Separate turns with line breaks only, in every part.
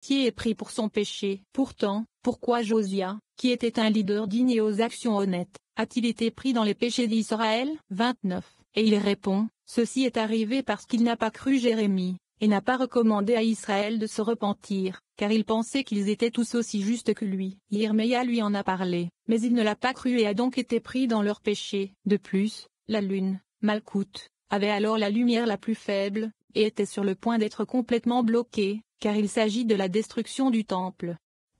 est pris pour son péché. Pourtant, pourquoi Josia, qui était un leader digne et aux actions honnêtes, a-t-il été pris dans les péchés d'Israël? 29. Et il répond, ceci est arrivé parce qu'il n'a pas cru Jérémie, et n'a pas recommandé à Israël de se repentir, car il pensait qu'ils étaient tous aussi justes que lui. Yirmeya lui en a parlé, mais il ne l'a pas cru et a donc été pris dans leurs péchés. De plus, la lune, Malkout, avait alors la lumière la plus faible, et était sur le point d'être complètement bloquée, car il s'agit de la destruction du temple.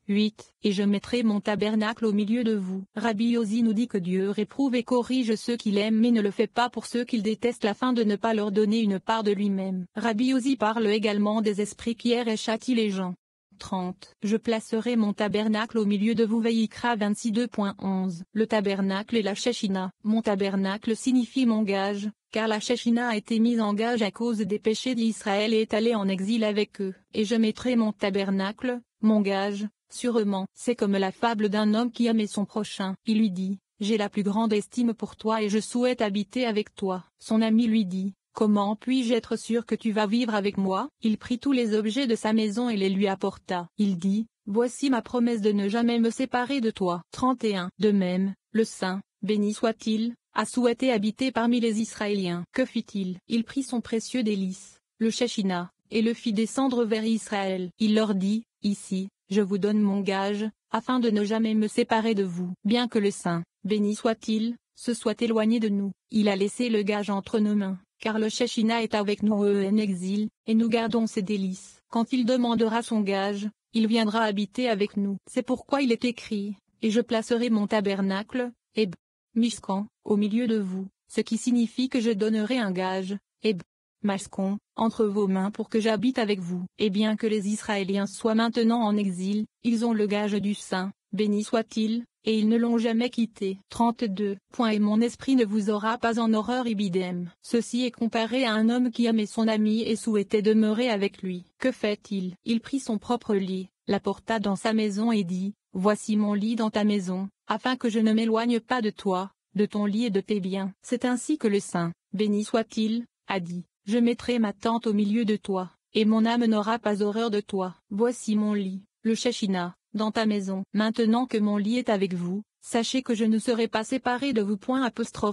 8. Et je mettrai mon tabernacle au milieu de vous. Rabbi Yosi nous dit que Dieu réprouve et corrige ceux qu'il aime mais ne le fait pas pour ceux qu'il déteste afin de ne pas leur donner une part de lui-même. Rabbi Yosi parle également des esprits qui errent et châtient les gens. 30. Je placerai mon tabernacle au milieu de vous. Vayikra 26:2.11. Le tabernacle est la Shechina. Mon tabernacle signifie mon gage, car la Shechina a été mise en gage à cause des péchés d'Israël et est allée en exil avec eux. Et je mettrai mon tabernacle, mon gage, sûrement. C'est comme la fable d'un homme qui aimait son prochain. Il lui dit, j'ai la plus grande estime pour toi et je souhaite habiter avec toi. Son ami lui dit, comment puis-je être sûr que tu vas vivre avec moi? Il prit tous les objets de sa maison et les lui apporta. Il dit, voici ma promesse de ne jamais me séparer de toi. 31. De même, le Saint, béni soit-il, a souhaité habiter parmi les Israéliens. Que fit-il? Il prit son précieux délice, le Shechina, et le fit descendre vers Israël. Il leur dit, ici, je vous donne mon gage, afin de ne jamais me séparer de vous. Bien que le Saint, béni soit-il, se soit éloigné de nous, il a laissé le gage entre nos mains, car le Shechina est avec nous en exil, et nous gardons ses délices. Quand il demandera son gage, il viendra habiter avec nous. C'est pourquoi il est écrit, et je placerai mon tabernacle, Mishkan, au milieu de vous, ce qui signifie que je donnerai un gage, Mashkon, entre vos mains pour que j'habite avec vous. Et bien que les Israéliens soient maintenant en exil, ils ont le gage du Saint, béni soit-il, et ils ne l'ont jamais quitté. 32. Et mon esprit ne vous aura pas en horreur ibidem. Ceci est comparé à un homme qui aimait son ami et souhaitait demeurer avec lui. Que fait-il? Il prit son propre lit, l'apporta dans sa maison et dit, voici mon lit dans ta maison, afin que je ne m'éloigne pas de toi, de ton lit et de tes biens. C'est ainsi que le Saint, béni soit-il, a dit. Je mettrai ma tente au milieu de toi, et mon âme n'aura pas horreur de toi. Voici mon lit, le Shechina, dans ta maison. Maintenant que mon lit est avec vous, sachez que je ne serai pas séparé de vous.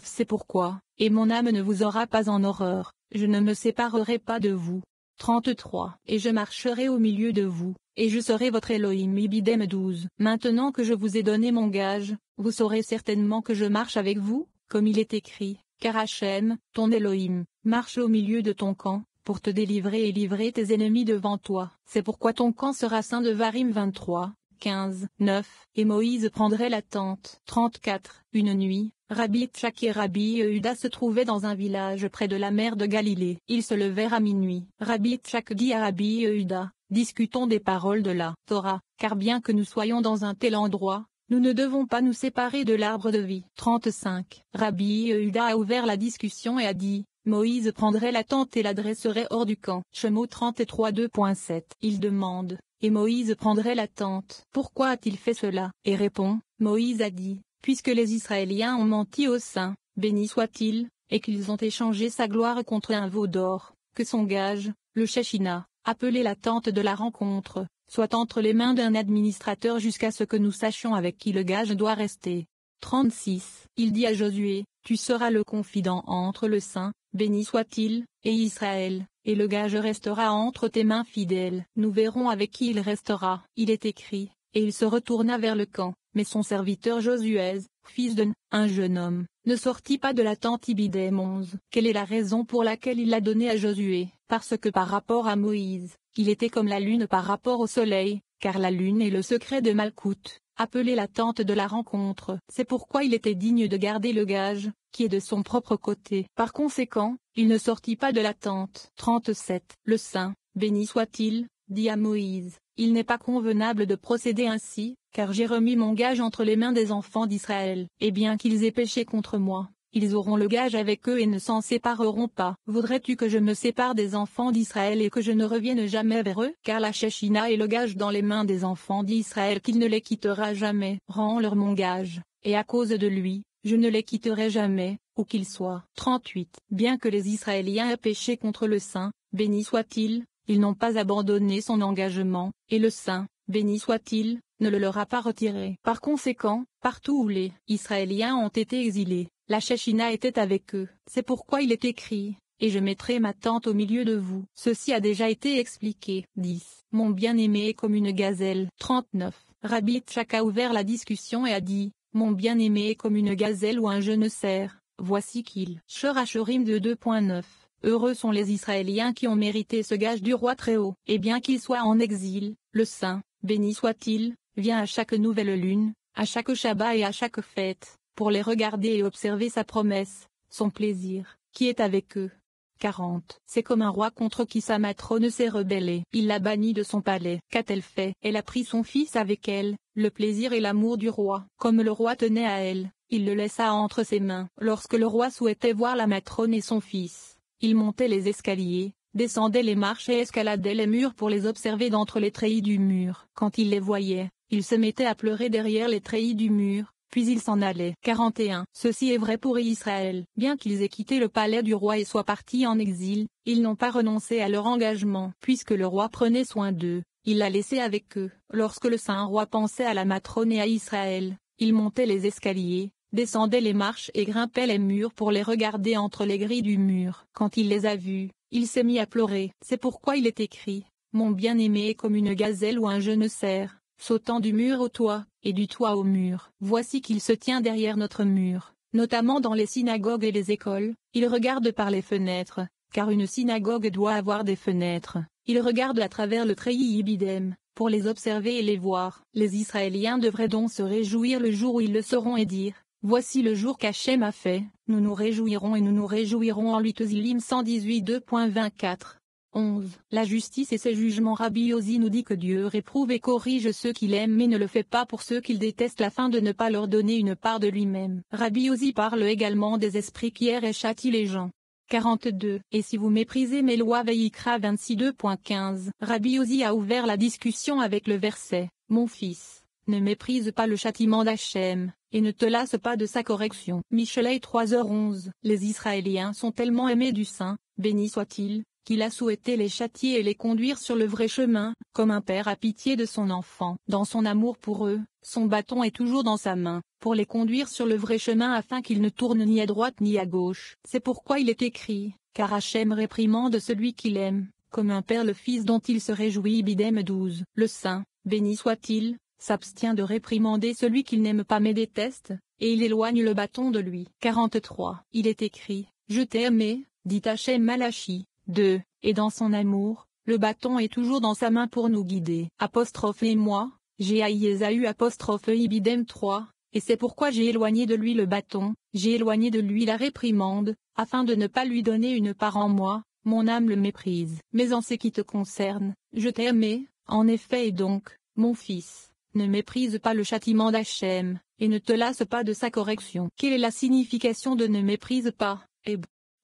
C'est pourquoi, et mon âme ne vous aura pas en horreur, je ne me séparerai pas de vous. 33. Et je marcherai au milieu de vous, et je serai votre Elohim. Ibidem 12. Maintenant que je vous ai donné mon gage, vous saurez certainement que je marche avec vous, comme il est écrit. Car Hachem, ton Elohim, marche au milieu de ton camp, pour te délivrer et livrer tes ennemis devant toi. C'est pourquoi ton camp sera saint. Devarim 23, 15, 9. Et Moïse prendrait la tente. 34. Une nuit, Rabbi Tchak et Rabbi Yehuda se trouvaient dans un village près de la mer de Galilée. Ils se levèrent à minuit. Rabbi Tchak dit à Rabbi Yehuda, discutons des paroles de la Torah, car bien que nous soyons dans un tel endroit, nous ne devons pas nous séparer de l'arbre de vie. 35. Rabbi Yehuda a ouvert la discussion et a dit, Moïse prendrait la tente et l'adresserait hors du camp. Shemot 33 2.7. Il demande, et Moïse prendrait la tente. Pourquoi a-t-il fait cela? Et répond, Moïse a dit, puisque les Israéliens ont menti au Saint, béni soit-il, et qu'ils ont échangé sa gloire contre un veau d'or, que son gage, le Shechina, appelé la tente de la rencontre, soit entre les mains d'un administrateur jusqu'à ce que nous sachions avec qui le gage doit rester. 36. Il dit à Josué, tu seras le confident entre le Saint, béni soit-il, et Israël, et le gage restera entre tes mains fidèles. Nous verrons avec qui il restera. Il est écrit, et il se retourna vers le camp, mais son serviteur Josué, fils de Nun, un jeune homme, ne sortit pas de la tente. Ibidem 11. Quelle est la raison pour laquelle il l'a donné à Josué? Parce que par rapport à Moïse, il était comme la lune par rapport au soleil, car la lune est le secret de Malkout, appelé la tente de la rencontre. C'est pourquoi il était digne de garder le gage, qui est de son propre côté. Par conséquent, il ne sortit pas de la tente. 37. Le Saint, béni soit-il, dit à Moïse, il n'est pas convenable de procéder ainsi, car j'ai remis mon gage entre les mains des enfants d'Israël. Et bien qu'ils aient péché contre moi, ils auront le gage avec eux et ne s'en sépareront pas. Voudrais-tu que je me sépare des enfants d'Israël et que je ne revienne jamais vers eux? Car la Shechina est le gage dans les mains des enfants d'Israël qu'il ne les quittera jamais. Rends-leur mon gage, et à cause de lui, je ne les quitterai jamais, où qu'ils soient. 38. Bien que les Israéliens aient péché contre le Saint, béni soit-il, ils n'ont pas abandonné son engagement, et le Saint, béni soit-il, ne le leur a pas retiré. Par conséquent, partout où les Israéliens ont été exilés, la Shekhinah était avec eux. C'est pourquoi il est écrit, et je mettrai ma tente au milieu de vous. Ceci a déjà été expliqué. 10. Mon bien-aimé est comme une gazelle. 39. Rabbi Tchak a ouvert la discussion et a dit, mon bien-aimé est comme une gazelle ou un jeune cerf. Voici qu'il. Shor-Hashorim de 2.9. Heureux sont les Israéliens qui ont mérité ce gage du roi Très-Haut. Et bien qu'il soit en exil, le Saint, béni soit-il, vient à chaque nouvelle lune, à chaque Shabbat et à chaque fête, pour les regarder et observer sa promesse, son plaisir, qui est avec eux. 40. C'est comme un roi contre qui sa matrone s'est rebellée. Il l'a bannie de son palais. Qu'a-t-elle fait? Elle a pris son fils avec elle, le plaisir et l'amour du roi. Comme le roi tenait à elle, il le laissa entre ses mains. Lorsque le roi souhaitait voir la matrone et son fils, il montait les escaliers, descendait les marches et escaladait les murs pour les observer d'entre les treillis du mur. Quand il les voyait, il se mettait à pleurer derrière les treillis du mur. Puis il s'en allait. 41. Ceci est vrai pour Israël. Bien qu'ils aient quitté le palais du roi et soient partis en exil, ils n'ont pas renoncé à leur engagement. Puisque le roi prenait soin d'eux, il l'a laissé avec eux. Lorsque le saint roi pensait à la matrone et à Israël, il montait les escaliers, descendait les marches et grimpait les murs pour les regarder entre les grilles du mur. Quand il les a vus, il s'est mis à pleurer. C'est pourquoi il est écrit, mon bien-aimé est comme une gazelle ou un jeune cerf, sautant du mur au toit, et du toit au mur. Voici qu'il se tient derrière notre mur, notamment dans les synagogues et les écoles, il regarde par les fenêtres, car une synagogue doit avoir des fenêtres, il regarde à travers le treillis ibidem, pour les observer et les voir. Les Israéliens devraient donc se réjouir le jour où ils le sauront et dire, voici le jour qu'Hachem a fait, nous nous réjouirons et nous nous réjouirons en lui. Tesilim 118 2.24. 11. La justice et ses jugements. Rabbi Yossi nous dit que Dieu réprouve et corrige ceux qu'il aime mais ne le fait pas pour ceux qu'il déteste afin de ne pas leur donner une part de lui-même. Rabbi Yossi parle également des esprits qui errent et châtient les gens. 42. Et si vous méprisez mes lois, Vayikra 26 2.15. Rabbi Yossi a ouvert la discussion avec le verset, mon fils, ne méprise pas le châtiment d'Hachem, et ne te lasse pas de sa correction. Michelet 3h11. Les Israéliens sont tellement aimés du Saint, béni soit-il, qu'il a souhaité les châtier et les conduire sur le vrai chemin, comme un père a pitié de son enfant. Dans son amour pour eux, son bâton est toujours dans sa main, pour les conduire sur le vrai chemin afin qu'ils ne tournent ni à droite ni à gauche. C'est pourquoi il est écrit, car Hachem réprimande celui qu'il aime, comme un père le fils dont il se réjouit. Bidem 12. Le Saint, béni soit-il, s'abstient de réprimander celui qu'il n'aime pas mais déteste, et il éloigne le bâton de lui. 43. Il est écrit, je t'ai aimé, dit Hachem Malachi. 2. Et dans son amour, le bâton est toujours dans sa main pour nous guider. Apostrophe et moi, j'ai haï Ésaü apostrophe Ibidem 3, et c'est pourquoi j'ai éloigné de lui le bâton, j'ai éloigné de lui la réprimande, afin de ne pas lui donner une part en moi, mon âme le méprise. Mais en ce qui te concerne, je t'ai aimé, en effet et donc, mon fils, ne méprise pas le châtiment d'Hachem, et ne te lasse pas de sa correction. Quelle est la signification de ne méprise pas,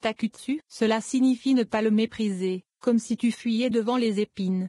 Takutsu? Cela signifie ne pas le mépriser, comme si tu fuyais devant les épines,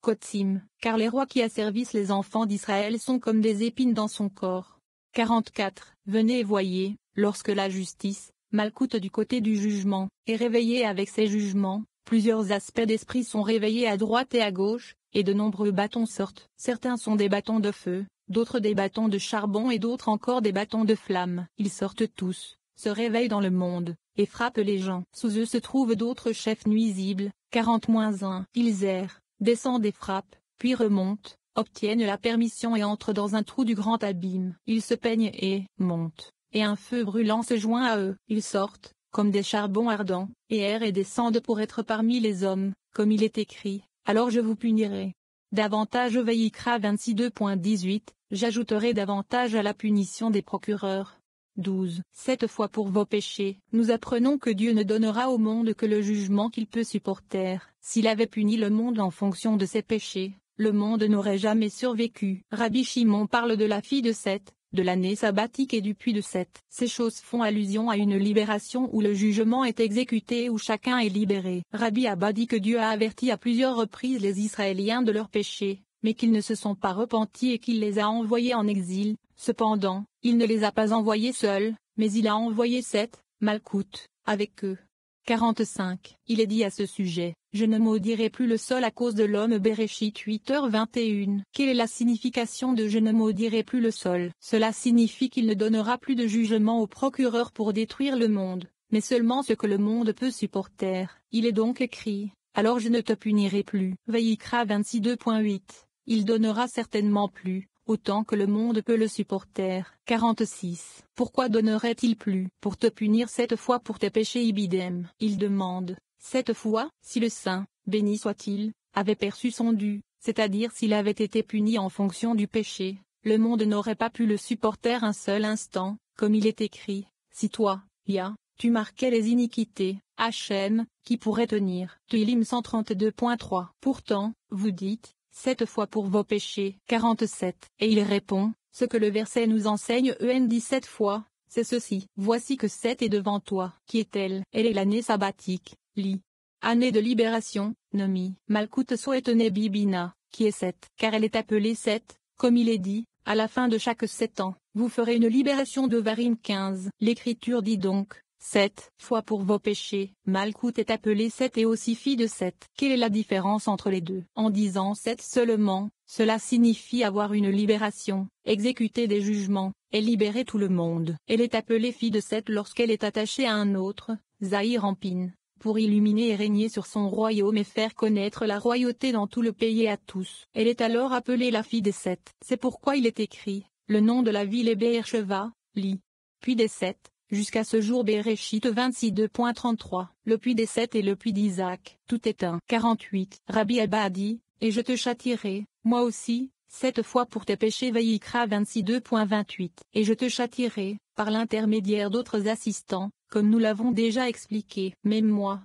Kotsim, car les rois qui asservissent les enfants d'Israël sont comme des épines dans son corps. 44. Venez et voyez, lorsque la justice, Malkout du côté du jugement, est réveillée avec ses jugements, plusieurs aspects d'esprit sont réveillés à droite et à gauche, et de nombreux bâtons sortent. Certains sont des bâtons de feu, d'autres des bâtons de charbon et d'autres encore des bâtons de flamme. Ils sortent tous, se réveillent dans le monde, et frappent les gens. Sous eux se trouvent d'autres chefs nuisibles. 40-1. Ils errent, descendent et frappent, puis remontent, obtiennent la permission et entrent dans un trou du grand abîme. Ils se peignent et montent, et un feu brûlant se joint à eux. Ils sortent, comme des charbons ardents, et errent et descendent pour être parmi les hommes, comme il est écrit, alors je vous punirai. Davantage Vayikra 26 2.18, j'ajouterai davantage à la punition des procureurs. 12. Cette fois pour vos péchés, nous apprenons que Dieu ne donnera au monde que le jugement qu'il peut supporter. S'il avait puni le monde en fonction de ses péchés, le monde n'aurait jamais survécu. Rabbi Shimon parle de la fille de Seth, de l'année sabbatique et du puits de Seth. Ces choses font allusion à une libération où le jugement est exécuté et où chacun est libéré. Rabbi Abba dit que Dieu a averti à plusieurs reprises les Israéliens de leurs péchés, mais qu'ils ne se sont pas repentis et qu'il les a envoyés en exil. Cependant, il ne les a pas envoyés seuls, mais il a envoyé Seth, Malkout, avec eux. 45. Il est dit à ce sujet, je ne maudirai plus le sol à cause de l'homme. Bereshit 8h21. Quelle est la signification de je ne maudirai plus le sol? Cela signifie qu'il ne donnera plus de jugement au procureur pour détruire le monde, mais seulement ce que le monde peut supporter. Il est donc écrit, alors je ne te punirai plus. Vaïkra 26:2.8. Il donnera certainement plus, autant que le monde peut le supporter. 46. Pourquoi donnerait-il plus? Pour te punir cette fois pour tes péchés. Ibidem. Il demande, cette fois, si le saint, béni soit-il, avait perçu son dû, c'est-à-dire s'il avait été puni en fonction du péché, le monde n'aurait pas pu le supporter un seul instant, comme il est écrit, si toi, Yah, tu marquais les iniquités, Hachem, qui pourrait tenir? Télim 132.3. Pourtant, vous dites, cette fois pour vos péchés. 47. Et il répond, ce que le verset nous enseigne 17 fois, c'est ceci. Voici que 7 est devant toi. Qui est-elle? Elle est l'année sabbatique, Li. Année de libération, Nomi. Malkout Soetene Bibina, qui est 7. Car elle est appelée 7, comme il est dit, à la fin de chaque 7 ans, vous ferez une libération. Devarim 15. L'écriture dit donc, 7 fois pour vos péchés. Malkout est appelé 7 et aussi fille de 7. Quelle est la différence entre les deux? En disant 7 seulement, cela signifie avoir une libération, exécuter des jugements, et libérer tout le monde. Elle est appelée fille de 7 lorsqu'elle est attachée à un autre, Zahir Ampin, pour illuminer et régner sur son royaume et faire connaître la royauté dans tout le pays à tous. Elle est alors appelée la fille des 7. C'est pourquoi il est écrit, le nom de la ville est Beersheva, Li. Puis des 7. Jusqu'à ce jour Bereshit 26:2.33. Le puits des 7 et le puits d'Isaac. Tout est un. 48. Rabbi Abba a dit, et je te châtierai, moi aussi, 7 fois pour tes péchés. Vaïkra 26:2.28. Et je te châtierai, par l'intermédiaire d'autres assistants, comme nous l'avons déjà expliqué. Même moi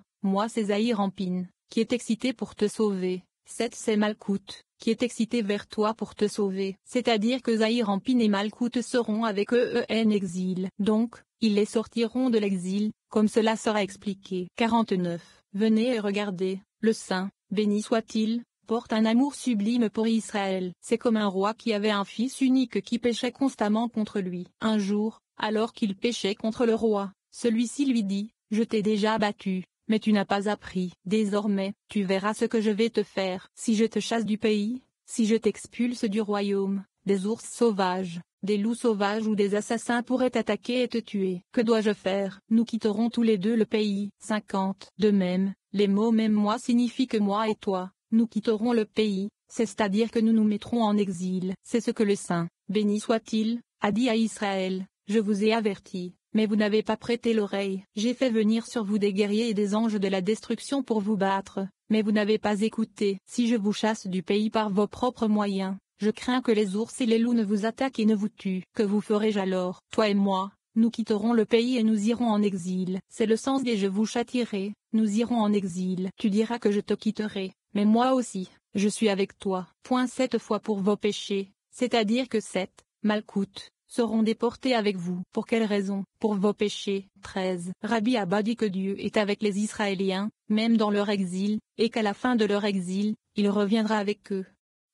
c'est Zahir Ampin, qui est excité pour te sauver. 7 c'est Malkout, qui est excité vers toi pour te sauver. C'est-à-dire que Zahir Ampin et Malkout seront avec eux en exil. Donc, ils les sortiront de l'exil, comme cela sera expliqué. 49. Venez et regardez, le Saint, béni soit-il, porte un amour sublime pour Israël. C'est comme un roi qui avait un fils unique qui péchait constamment contre lui. Un jour, alors qu'il péchait contre le roi, celui-ci lui dit, je t'ai déjà abattu, mais tu n'as pas appris. Désormais, tu verras ce que je vais te faire. Si je te chasse du pays, si je t'expulse du royaume, des ours sauvages, des loups sauvages ou des assassins pourraient t'attaquer et te tuer. Que dois-je faire? Nous quitterons tous les deux le pays. 50. De même, les mots même moi signifient que moi et toi, nous quitterons le pays, c'est-à-dire que nous nous mettrons en exil. C'est ce que le Saint, béni soit-il, a dit à Israël, je vous ai averti, mais vous n'avez pas prêté l'oreille. J'ai fait venir sur vous des guerriers et des anges de la destruction pour vous battre, mais vous n'avez pas écouté. Si je vous chasse du pays par vos propres moyens, je crains que les ours et les loups ne vous attaquent et ne vous tuent. Que vous ferai-je alors? Toi et moi, nous quitterons le pays et nous irons en exil. C'est le sens des je vous châtierai, nous irons en exil. Tu diras que je te quitterai, mais moi aussi, je suis avec toi. 7 fois pour vos péchés, c'est-à-dire que 7, Malkout, seront déportés avec vous. Pour quelle raison? Pour vos péchés. 13. Rabbi Abba dit que Dieu est avec les Israéliens, même dans leur exil, et qu'à la fin de leur exil, il reviendra avec eux.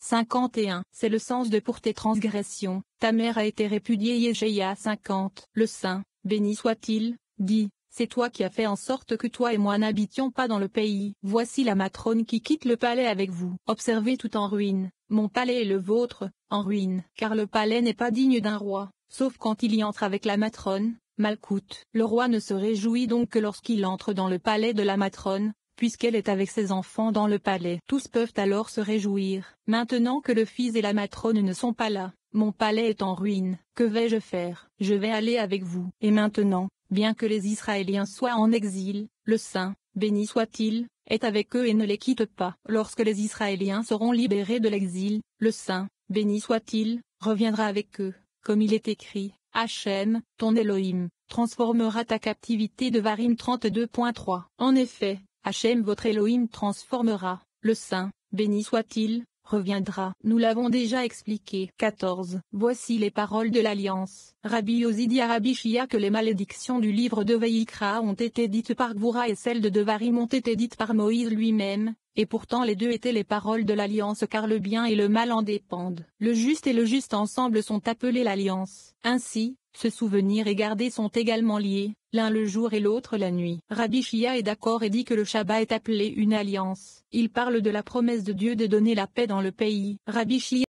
51. C'est le sens de pour tes transgressions, ta mère a été répudiée. Yeshaïa 50. Le Saint, béni soit-il, dit, c'est toi qui as fait en sorte que toi et moi n'habitions pas dans le pays. Voici la matrone qui quitte le palais avec vous. Observez tout en ruine, mon palais et le vôtre, en ruine. Car le palais n'est pas digne d'un roi, sauf quand il y entre avec la matrone, Malkout. Le roi ne se réjouit donc que lorsqu'il entre dans le palais de la matrone, puisqu'elle est avec ses enfants dans le palais. Tous peuvent alors se réjouir. Maintenant que le fils et la matrone ne sont pas là, mon palais est en ruine, que vais-je faire? Je vais aller avec vous. Et maintenant, bien que les Israéliens soient en exil, le Saint, béni soit-il, est avec eux et ne les quitte pas. Lorsque les Israéliens seront libérés de l'exil, le Saint, béni soit-il, reviendra avec eux, comme il est écrit, Hachem, ton Elohim, transformera ta captivité. Devarim 32.3. En effet, Hachem votre Elohim transformera, le Saint, béni soit-il, reviendra. Nous l'avons déjà expliqué. 14. Voici les paroles de l'Alliance. Rabbi Yosi dit à Rabbi Shia que les malédictions du livre de Vaïkra ont été dites par Gvura et celles de Devarim ont été dites par Moïse lui-même, et pourtant les deux étaient les paroles de l'Alliance car le bien et le mal en dépendent. Le juste et le juste ensemble sont appelés l'Alliance. Ainsi, Se souvenir et garder sont également liés, l'un le jour et l'autre la nuit. Rabbi Shia est d'accord et dit que le Shabbat est appelé une alliance. Il parle de la promesse de Dieu de donner la paix dans le pays. Rabbi Shia